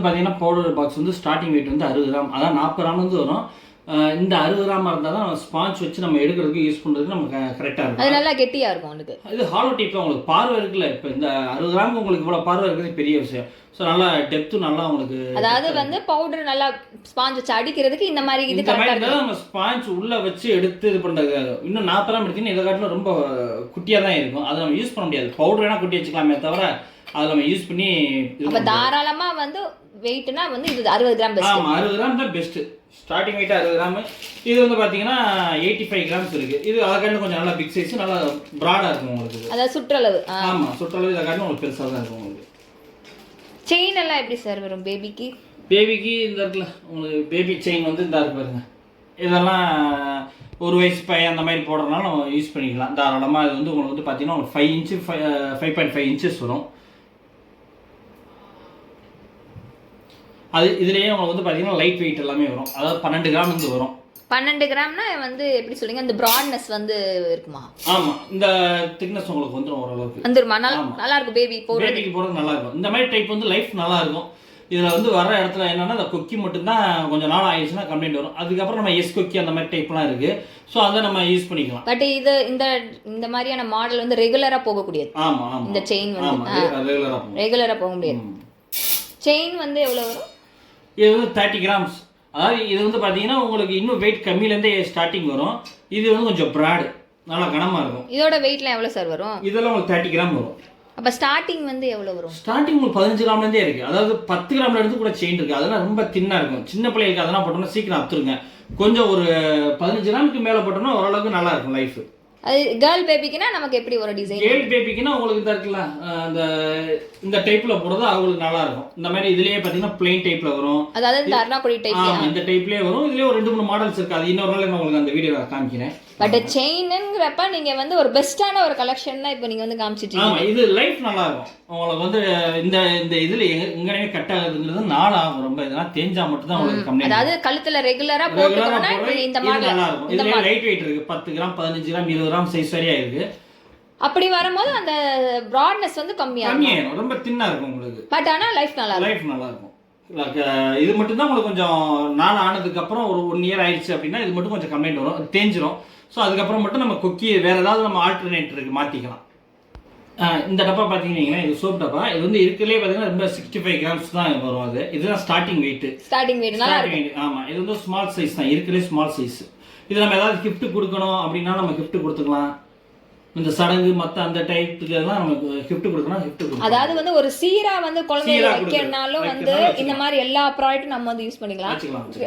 பார்த்தீங்கன்னா powder box வந்து starting wait வந்து 60 கிராம், அதான் 40 கிராம்லேருந்து வரும். இந்த 60 கிராம் இருந்தால் தான் ஸ்பாஞ்ச் வச்சு நம்ம எடுக்கிறதுக்கு யூஸ் பண்ணுறதுக்கு நமக்கு கரெக்டாக இருக்கும். அது நல்லா கெட்டியாக இருக்கும் உங்களுக்கு. இது ஹாலோ டைப்பில் உங்களுக்கு பார்வை இருக்குல்ல, இப்போ இந்த 60 கிராமுக்கு உங்களுக்கு இவ்வளோ பார்வை இருக்கிறது பெரிய விஷயம். ஸோ நல்லா டெப்த்து நல்லா உங்களுக்கு, அதாவது வந்து பவுடர் நல்லா ஸ்பாஞ்ச் வச்சு அடிக்கிறதுக்கு இந்த மாதிரி இது கரெக்டாக நம்ம ஸ்பாஞ்ச் உள்ளே வச்சு எடுத்து இது பண்ணுறது. இன்னும் 40 கிராம் எடுத்தீங்கன்னா இதை காட்டிலும் ரொம்ப குட்டியாக தான் இருக்கும். அதை நம்ம யூஸ் பண்ண முடியாது. பவுடர் வேணால் குட்டி வச்சுக்கலாமே தவிர அதை நம்ம யூஸ் பண்ணி அப்போ தாராளமாக வந்து வெயிட்னா வந்து இது 60 கிராம் பெஸ்ட். ஆமாம் 60 கிராம் தான் பெஸ்ட்டு. Starting wait 60 gram. இது வந்து பார்த்தீங்கன்னா 85 கிராம்ஸ் இருக்குது. இது அதை காட்டிலும் கொஞ்சம் நல்லா பிக் சைஸ், நல்லா ப்ராடாக இருக்கும் உங்களுக்கு. அதாவது சுற்றளவு. ஆமாம் சுற்றளவு இதை காட்டிலும் உங்களுக்கு பெருசாக தான் இருக்கும் உங்களுக்கு. செயின் எல்லாம் எப்படி சார் வரும் பேபிக்கு? பேபிக்கு இந்த இருக்குல்ல உங்களுக்கு பேபி செயின் வந்து இந்த இருக்கு பாருங்க. இதெல்லாம் ஒரு வயசு பையன் அந்த மாதிரி போடுறதுனால நம்ம யூஸ் பண்ணிக்கலாம் தாராளமாக. இது வந்து உங்களுக்கு வந்து பார்த்தீங்கன்னா உங்களுக்கு 5 இன்ச்சு 5.5 இன்ச்சஸ் வரும். அது இதுலேயே உங்களுக்கு வந்து பார்த்தீங்கன்னா லைட் வெயிட் எல்லாமே வரும். அதாவது 12 கிராம் வந்து வரும். 12 கிராம்னா வந்து எப்படி சொல்லுங்க, இந்த ப்ராட்னஸ் வந்து இருக்குமா? ஆமாம் இந்த திக்னஸ் உங்களுக்கு வந்துடும் ஓரளவுக்கு வந்துருமா? நல்லா இருக்கும் பேபிக்கு போடுறது நல்லா இருக்கும். இந்த மாதிரி டைப் வந்து லைஃப் நல்லா இருக்கும். இதில் வந்து வர இடத்துல என்னென்னா அந்த கொக்கி மட்டும்தான் கொஞ்சம் நாள் ஆயிடுச்சுன்னா கம்ப்ளைண்ட் வரும். அதுக்கப்புறம் நம்ம எஸ் கொக்கி அந்த மாதிரி டைப்லாம் இருக்குது. ஸோ அதை நம்ம யூஸ் பண்ணிக்கலாம். பட் இது இந்த மாதிரியான மாடல் வந்து ரெகுலராக போகக்கூடியது. ஆமாம் ஆமாம் இந்த செயின் வந்து ரெகுலராக போக முடியாது. செயின் வந்து எவ்வளோ வரும்? இது வந்து 30 கிராம்ஸ். அதாவது இது வந்து பார்த்தீங்கன்னா உங்களுக்கு இன்னும் வெயிட் கம்மியிலேருந்தே ஸ்டார்டிங் வரும். இது வந்து கொஞ்சம் ப்ராடு, நல்லா கனமாக இருக்கும். இதோட வெயிட்லாம் எவ்வளோ சார் வரும்? இதெல்லாம் உங்களுக்கு 30 கிராம் வரும். அப்போ ஸ்டார்டிங் வந்து எவ்வளோ வரும்? ஸ்டார்டிங் உங்களுக்கு 15 கிராம்லேருந்தே இருக்குது. அதாவது 10 கிராம்ல இருந்து கூட செயின் இருக்குது. அதெல்லாம் ரொம்ப தின்னாக இருக்கும். சின்ன பிள்ளைகளுக்கு அதெல்லாம் போட்டோம்னா சீக்கிரம் அத்துருங்க. கொஞ்சம் ஒரு 15 கிராமுக்கு மேலே போட்டோம்னா ஓரளவுக்கு நல்லா இருக்கும் லைஃப். அது கேர்ள் பேபிக்குனா நமக்கு எப்படி ஒரு டிசைன்? கேர்ள் பேபிக்குனா உங்களுக்கு இதாக இருக்குல்ல இந்த டைப்பில் போடுறது அவங்களுக்கு நல்லா இருக்கும். இந்த மாதிரி இதுலேயே பார்த்தீங்கன்னா பிளெயின் டைப்பில் வரும். அதாவது இந்த அருணாக்குடி டைப் இந்த டைப்லேயே வரும். இதுலேயே ஒரு 2-3 மாடல்ஸ் இருக்குது. அது இன்னொரு நாள் நான் உங்களுக்கு அந்த வீடியோ காமிக்கிறேன். பட் செயின்ங்கிறப்ப நீங்கள் வந்து ஒரு பெஸ்ட்டான ஒரு கலெக்ஷன் தான் இப்போ நீங்கள் வந்து காமிச்சிட்டு. ஆமாம் இது லைஃப் நல்லா இருக்கும் உங்களுக்கு வந்து. இந்த இதில் எங்கேயுமே கட் ஆகுதுங்கிறது நாள் ஆகும். ரொம்ப இதெல்லாம் தேஞ்சா மட்டும் தான் உங்களுக்கு கம்மி. அதாவது கழுத்தில் ரெகுலராக போட்டுக்கணும்னா இந்த மாடல் நல்லா இருக்கும். இதுலேயே லைட் வெயிட் இருக்குது. 10 கிராம் 15 கிராம் 20 கிராம் சைஸ் வரையா இருக்குது. அப்படி வரும்போது அந்த ப்ராட்னஸ் வந்து கம்மியாகும். ரொம்ப தின்னாக இருக்கும் உங்களுக்கு. பட் ஆனால் லைஃப் நல்லா இருக்கும். இது மட்டும் தான் உங்களுக்கு கொஞ்சம் நாள் ஆனதுக்கப்புறம் ஒரு 1 இயர் ஆயிடுச்சு அப்படின்னா இது மட்டும் கொஞ்சம் கம்ப்ளைண்ட் வரும், தேஞ்சிரும். ஸோ அதுக்கப்புறம் மட்டும் நம்ம கொக்கி வேறு ஏதாவது நம்ம ஆல்டர்னேட்டருக்கு மாற்றிக்கலாம். இந்த டப்பா பார்த்தீங்கன்னா இது சோப் டப்பா. இது வந்து இருக்கிறதுலே பார்த்தீங்கன்னா ரொம்ப 65 கிராம்ஸ் தான் வரும். அது இதுதான் ஸ்டார்டிங் வெயிட். ஆமாம் இது வந்து ஸ்மால் சைஸ் தான் இருக்கிறதுலே ஸ்மால் சைஸ். இது நம்ம ஏதாவது கிஃப்ட் கொடுக்கணும் அப்படின்னா நம்ம கிஃப்ட் கொடுத்துக்கலாம். இந்த சடங்கு மற்ற அந்த டைப்புக்கு எல்லாம் நமக்கு கிஃப்ட் கொடுக்கணும். கிஃப்ட் அதாவது வந்து ஒரு சீரா வந்து குழந்தைங்க வைக்கனாலும் வந்து இந்த மாதிரி எல்லா ப்ராடக்ட்டும் நம்ம வந்து யூஸ் பண்ணிக்கலாம்.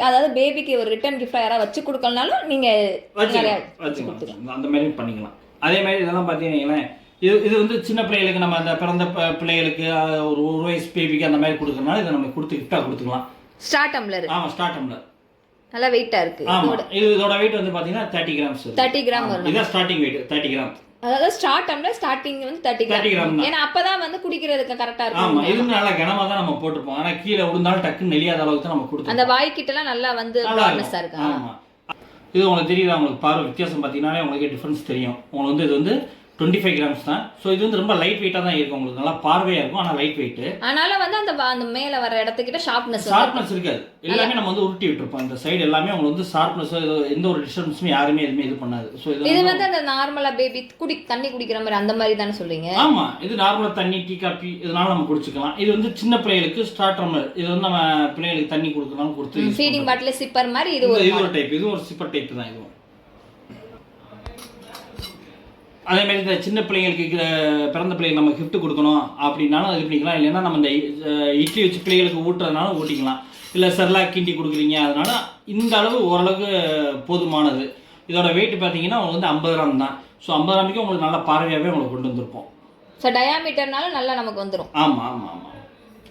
அதாவது பேபிக்கு ஒரு ரிட்டர்ன் கிஃப்டா யாராவது வச்சு கொடுக்கலனாலும் நீங்க அந்த மாதிரி பண்ணிக்கலாம். அதே மாதிரி இதெல்லாம் பார்த்தீங்கன்னா இது வந்து சின்ன பிள்ளைகளுக்கு நம்ம அந்த பிறந்த பிள்ளைகளுக்கு ஒரு 1 வயசு பேபிக்கு அந்த மாதிரி கொடுக்கறனால இதை நம்ம கொடுத்து கிஃப்டா கொடுத்துக்கலாம். Start tumbler. ஆமாம் ஸ்டார்ட் டம்ளர் நல்லா வெயிட்டா இருக்கு. இதோட வெயிட் வந்து பாத்தீங்கன்னா 30 கிராம்ஸ். 30 கிராம் வரும். இதான் ஸ்டார்டிங் வெயிட் 30 கிராம். அதாவது ஸ்டார்ட் டம்ளர் ஸ்டார்டிங் வந்து 30 கிராம். ஏன்னா அப்பதான் வந்து குடிக்கிறதுக்கு கரெக்டா இருக்கும். ஆமா இது நல்லா கனமா தான் நம்ம போட்டுப்போம். ஆனா கீழே விழுந்தாலும் டக்குன்னு நெளியாத அளவுக்கு தான் நம்ம கொடுத்தோம். அந்த வாய் கிட்ட எல்லாம் நல்லா வந்து ப்ராட்னஸா இருக்கு. ஆமா இது உங்களுக்கு தெரியுதா? உங்களுக்கு பார்வை வித்தியாசம் பார்த்தீங்கன்னாலே உங்களுக்கு டிஃபரன்ஸ் தெரியும். உங்களுக்கு வந்து இது வந்து 25 கிராம்ஸ் தான். ஸோ இது வந்து ரொம்ப லைட் வெயிட்டாக தான் இருக்கும். உங்களுக்கு நல்லா பார்வையாக இருக்கும். ஆனால் லைட் வெயிட். அதனால வந்து அந்த மேலே வர இடத்துக்கிட்ட ஷார்ப்னஸ் இருக்காது. எல்லாமே நம்ம வந்து உருட்டி விட்டுருப்போம். இந்த சைடு எல்லாமே உங்களுக்கு வந்து ஷார்ப்னஸ் எந்த ஒரு டிஸ்டர்பன்ஸுமே யாருமே எதுவுமே இது பண்ணாது. ஸோ இது வந்து அந்த நார்மலாக பேபி தண்ணி குடிக்கிற மாதிரி அந்த மாதிரி தானே சொல்றீங்க? ஆமாம் இது நார்மலாக தண்ணி டீ காஃபி இதனால நம்ம குடிச்சுக்கலாம். இது வந்து சின்ன பிள்ளைகளுக்கு ஸ்டார்ட் டம்ளர். இது வந்து நம்ம பிள்ளைகளுக்கு தண்ணி கொடுக்கணும் கொடுத்து ஃபீடிங் பாட்டில் சிப்பர் மாதிரி இது ஒரு டைப். இது ஒரு சிப்பர் டைப் தான். இதுவும் அதே மாதிரி இந்த சின்ன பிள்ளைங்களுக்கு பிறந்த பிள்ளைங்களுக்கு நம்ம கிஃப்ட் கொடுக்கணும் அப்படின்னாலும் அது பண்ணிக்கலாம். இல்லைன்னா நம்ம இந்த இட்லி வச்சு பிள்ளைகளுக்கு ஊட்டுறதுனாலும் ஊட்டிக்கலாம். இல்லை செர்லாக் கிண்டி கொடுக்குறீங்க அதனால இந்த அளவு ஓரளவுக்கு போதுமானது. இதோட வெயிட் பார்த்தீங்கன்னா உங்களுக்கு வந்து 50 கிராம் தான். ஸோ 50 கிராமுக்கு உங்களுக்கு நல்லா பார்வையாகவே உங்களுக்கு கொண்டு வந்திருப்போம். ஸோ டயாமீட்டர்னால நல்லா நமக்கு வந்துடும். ஆமாம் ஆமாம் ஆமாம்.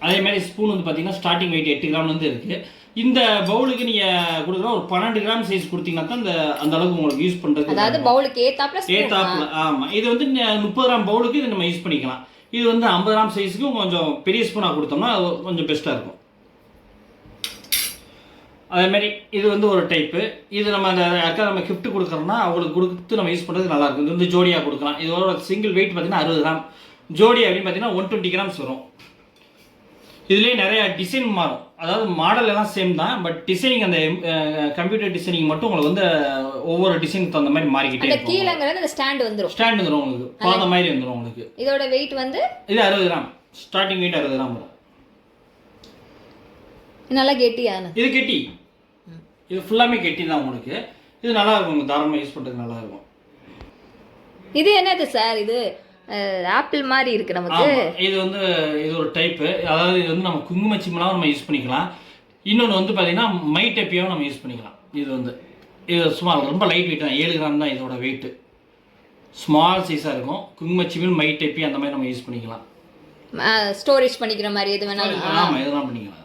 அதே மாதிரி ஸ்பூன் வந்து பார்த்தீங்கன்னா ஸ்டார்டிங் வெயிட் 8 கிராம்லேருந்து இருக்குது. இந்த பவுலுக்கு நீங்கள் கொடுக்குற ஒரு 12 கிராம் சைஸ் கொடுத்தீங்கன்னா தான் அந்த அளவுக்கு உங்களுக்கு யூஸ் பண்ணுறது. அதாவது பவுலுக்கு ஏத்தாப்புல. ஆமாம் இது வந்து 30 கிராம் பவுலுக்கு இது நம்ம யூஸ் பண்ணிக்கலாம். இது வந்து 50 கிராம் சைஸுக்கு கொஞ்சம் பெரிய ஸ்பூனாக கொடுத்தோம்னா கொஞ்சம் பெஸ்ட்டாக இருக்கும். அதேமாரி இது வந்து ஒரு டைப்பு. இது நம்ம அந்த அக்கா நம்ம கிஃப்ட் கொடுக்குறோம்னா அவங்களுக்கு கொடுத்து நம்ம யூஸ் பண்ணுறது நல்லாயிருக்கும். இது வந்து ஜோடியாக கொடுக்கலாம். இதோட சிங்கிள் வெயிட் பார்த்தீங்கன்னா 60 கிராம். ஜோடி அப்படின்னு பார்த்தீங்கன்னா 120 கிராம்ஸ் வரும். இதுலேயே நிறைய டிசைன் மாறும், அதாவது மாடல் எல்லாம் சேம் தான், பட் டிசைனிங் அந்த கம்ப்யூட்டர் டிசைனிங் மட்டும் உங்களுக்கு வந்து ஒவ்வொரு டிசைனுக்கு தகுந்த மாதிரி மாறிக்கிட்டே இருக்கும். கீழங்கிறது அந்த ஸ்டாண்ட் வந்துடும், உங்களுக்கு பாத மாதிரி வந்துடும் உங்களுக்கு. இதோட வெயிட் வந்து இது 60 கிராம், ஸ்டார்டிங் வெயிட் 60 கிராம் வரும். நல்லா கெட்டியான இது கெட்டி, இது ஃபுல்லாமே கெட்டி தான் உங்களுக்கு. இது நல்லா இருக்கும், தாராளமாக யூஸ் பண்ணுறதுக்கு நல்லா இருக்கும். இது என்னது சார், இது ஆப்பிள் மாதிரி இருக்கு நமக்கு. இது வந்து இது ஒரு டைப்பு, அதாவது இது வந்து நம்ம குங்குமச்சிமெல்லாம் நம்ம யூஸ் பண்ணிக்கலாம். இன்னொன்று வந்து பார்த்தீங்கன்னா மை டெப்பியாவும் நம்ம யூஸ் பண்ணிக்கலாம். இது சும்மா ரொம்ப லைட் வெயிட் தான், 7 கிராம் தான் இதோட வெயிட்டு. ஸ்மால் சைஸாக இருக்கும். குங்குமச்சிமில் மை டெப்பி அந்த மாதிரி நம்ம யூஸ் பண்ணிக்கலாம். ஸ்டோரேஜ் பண்ணிக்கிற மாதிரி எது வேணாலும். ஆமாம், இதெல்லாம் பண்ணிக்கலாம்.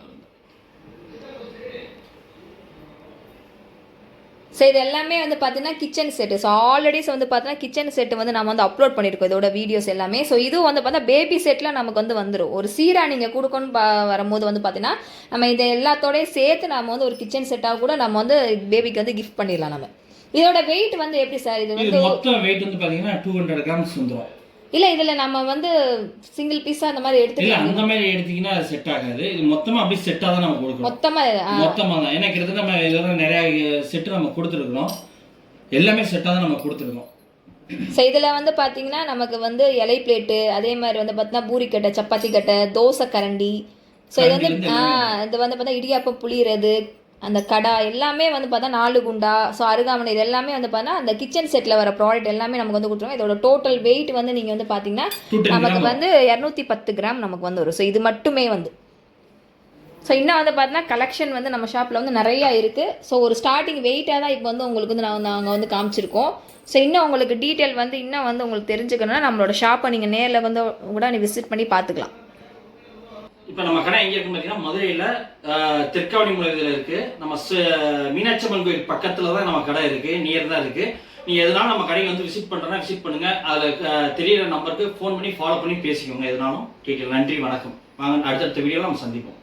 ஸோ இது எல்லாமே வந்து பார்த்தீங்கன்னா கிச்சன் செட்டு. ஸோ ஆல்ரெடி வந்து பார்த்தீங்கன்னா கிச்சன் செட்டு வந்து நம்ம வந்து அப்லோட் பண்ணியிருக்கோம் இதோட வீடியோஸ் எல்லாமே. ஸோ இதுவும் வந்து பார்த்தா பேபி செட்டில் நமக்கு வந்து வந்துடும். ஒரு சீரா நீங்கள் கொடுக்கணும்னு வரும்போது வந்து பார்த்தீங்கன்னா நம்ம இதை எல்லாத்தோடய சேர்த்து நம்ம வந்து ஒரு கிச்சன் செட்டாக கூட நம்ம வந்து பேபிக்கு வந்து கிஃப்ட் பண்ணிடலாம். நம்ம இதோட வெயிட் வந்து எப்படி சார், இது வந்து மொத்தம் வெயிட் வந்து பார்த்தீங்கன்னா 200 கிராம்ஸ் வந்துடும். இல்லை இதில் நம்ம வந்து சிங்கிள் பீஸாக அந்த மாதிரி எடுத்துக்கலாம். அந்த மாதிரி எடுத்தீங்கன்னா அது செட் ஆகாது. இது மொத்தமாக அப்படியே செட்டாக தான் நம்ம கொடுக்கணும். மொத்தமாக தான், ஏன்னா கிட்டத்தட்ட நம்ம இதெல்லாம் நிறையா செட்டு நம்ம கொடுத்துருக்குறோம். எல்லாமே செட்டாக தான் நம்ம கொடுத்துருக்கோம். ஸோ இதில் வந்து பார்த்தீங்கன்னா நமக்கு வந்து இலை பிளேட்டு, அதே மாதிரி வந்து பார்த்தீங்கன்னா பூரி கட்டை, சப்பாத்தி கட்டை, தோசை கரண்டி, ஸோ இது வந்து இது வந்து பார்த்தா இடியாப்பம் புளியறது, அந்த கடா எல்லாமே வந்து பார்த்தா 4 குண்டா, ஸோ அருகாமனை, இது எல்லாமே வந்து பார்த்தா அந்த கிச்சன் செட்டில் வர ப்ராடக்ட் எல்லாமே நமக்கு வந்து கொடுத்துருவோம். இதோட டோட்டல் வெயிட் வந்து நீங்கள் வந்து பார்த்தீங்கன்னா நமக்கு வந்து 210 கிராம் நமக்கு வந்து வரும். ஸோ இது மட்டுமே வந்து ஸோ இன்னும் வந்து பார்த்தீங்கன்னா கலெக்ஷன் வந்து நம்ம ஷாப்பில் வந்து நிறையா இருக்குது. ஸோ ஒரு ஸ்டார்டிங் வெயிட்டாக தான் இப்போ வந்து உங்களுக்கு வந்து நாங்கள் வந்து காமிச்சிருக்கோம். ஸோ இன்னும் உங்களுக்கு டீட்டெயில் வந்து இன்னும் வந்து உங்களுக்கு தெரிஞ்சுக்கணும்னா நம்மளோட ஷாப்பை நீங்கள் நேரில் வந்து கூட நீ விசிட் பண்ணி பார்த்துக்கலாம். இப்போ நம்ம கடை எங்கே இருக்குன்னு பார்த்தீங்கன்னா மதுரையில் தெற்காவடி மூலையில் இருக்குது. நம்ம மீனாட்சி அம்மன் கோயில் பக்கத்தில் தான் நம்ம கடை இருக்குது, நியர் தான் இருக்குது. நீங்கள் எதனாலும் நம்ம கடையை வந்து விசிட் பண்ணுறேன்னா விசிட் பண்ணுங்கள். அதில் தெரியிற நம்பருக்கு ஃபோன் பண்ணி ஃபாலோ பண்ணி பேசிக்கோங்க எதனாலும் டீட்டெயில். நன்றி, வணக்கம். வாங்க, அடுத்தடுத்த வீடியோவில் நம்ம சந்திப்போம்.